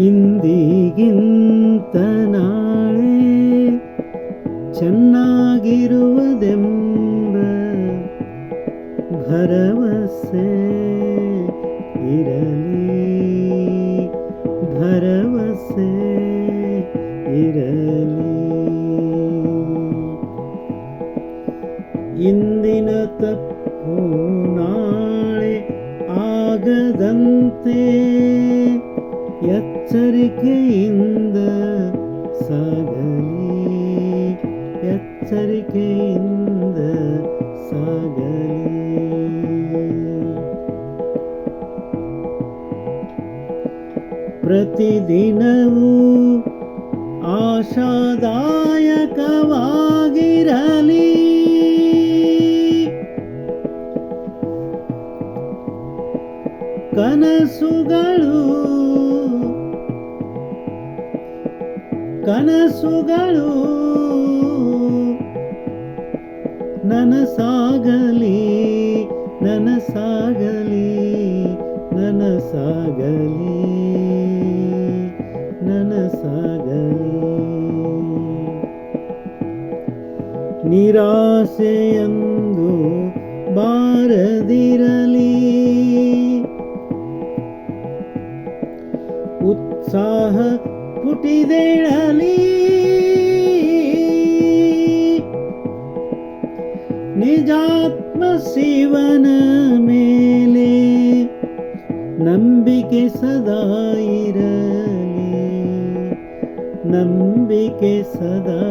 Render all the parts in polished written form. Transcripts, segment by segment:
ಇಂದಿಗಿಂತ ನಾಳೆ ಚೆನ್ನಾಗಿರುವುದೆಂಬ ಭರವಸೆ ಇರಲಿ, ಭರವಸೆ ಇರಲಿ. ಇಂದಿನ ತಪ್ಪು ನಾಳೆ ಆಗದಂತೆ ಎಚ್ಚರಿಕೆಯಿಂದ ಸಾಗಲಿ, ಎಚ್ಚರಿಕೆಯಿಂದ ಸಾಗಲಿ. ಪ್ರತಿದಿನವೂ ಆಶಾದಾಯಕವಾಗಿರಲಿ, ಕನಸುಗಳು ನನಸಾಗಲಿ, ನನಸಾಗಲಿ, ನನಸಾಗಲಿ, ನನಸಾಗಲಿ. ನಿರಾಸೆಯೆಂದು ಬಾರದಿರಲಿ, ಉತ್ಸಾಹ ಪುಟಿದೇಳಲಿ. ನಿಜಾತ್ಮ ಶಿವನ ಮೇಲೆ ನಂಬಿಕೆ ಸದಾ ಇರಲಿ, ನಂಬಿಕೆ ಸದಾ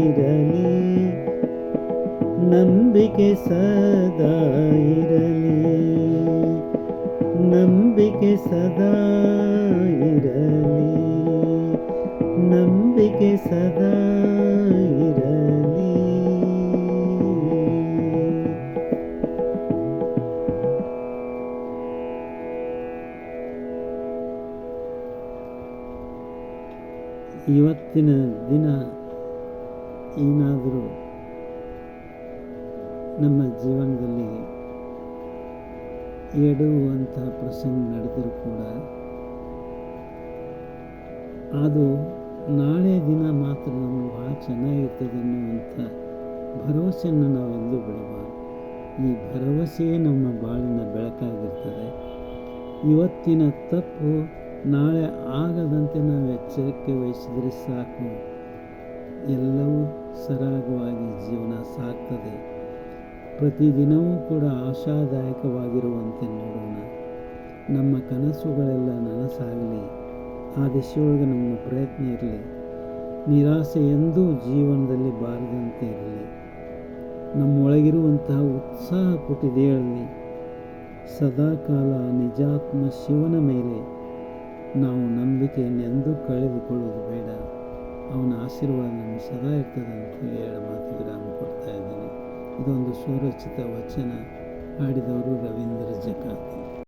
ಇರಲಿ, ನಂಬಿಕೆ ಸದಾ ಇರಲಿ, ನಂಬಿಕೆ ಸದಾ ಇರಲಿ, ನಂಬಿಕೆ ಸದಾ ಇರಲಿ. ಇವತ್ತಿನ ದಿನ ಏನಾದರೂ ನಮ್ಮ ಜೀವನದಲ್ಲಿ ಎಡುವಂಥ ಪ್ರಸಂಗ ನಡೆದರೂ ಕೂಡ ಅದು ನಾಳೆ ದಿನ ಮಾತ್ರ ನಮಗೆ ಭಾಳ ಚೆನ್ನಾಗಿರ್ತದೆ ಅನ್ನುವಂಥ ಭರವಸೆಯನ್ನು ನಾವೆಂದೂ ಬಿಡಬಾರ್ದು. ಈ ಭರವಸೆಯೇ ನಮ್ಮ ಬಾಳಿನ ಬೆಳಕಾಗಿರ್ತದೆ. ಇವತ್ತಿನ ತಪ್ಪು ನಾಳೆ ಆಗದಂತೆ ನಾವು ಎಚ್ಚರಿಕೆ ವಹಿಸಿದರೆ ಸಾಕು, ಎಲ್ಲವೂ ಸರಾಗವಾಗಿ ಜೀವನ ಸಾಗ್ತದೆ. ಪ್ರತಿದಿನವೂ ಕೂಡ ಆಶಾದಾಯಕವಾಗಿರುವಂತೆ ನೋಡೋಣ. ನಮ್ಮ ಕನಸುಗಳೆಲ್ಲ ನನಸಾಗಲಿ, ಆ ದಿಶೆಯೊಳಗೆ ನಮ್ಮ ಪ್ರಯತ್ನ ಇರಲಿ. ನಿರಾಸೆ ಎಂದೂ ಜೀವನದಲ್ಲಿ ಬಾರದಂತೆ ಇರಲಿ. ನಮ್ಮೊಳಗಿರುವಂತಹ ಉತ್ಸಾಹ ಪುಟಿದೇಳಲಿ. ಸದಾಕಾಲ ನಿಜಾತ್ಮ ಶಿವನ ಮೇಲೆ ನಾವು ನಂಬಿಕೆಯನ್ನೆಂದೂ ಕಳೆದುಕೊಳ್ಳೋದು ಬೇಡ. ಅವನ ಆಶೀರ್ವಾದ ನಮಗೆ ಸದಾ ಇರ್ತದೆ ಅಂತ ಹೇಳಿ ಮಾತು ವಿರಾಮ ಕೊಡ್ತಾ ಇದ್ದೀನಿ. ಇದೊಂದು ಸ್ವರಚಿತ ವಚನ, ಹಾಡಿದವರು ರವೀಂದ್ರ ಜಕಾತಿ.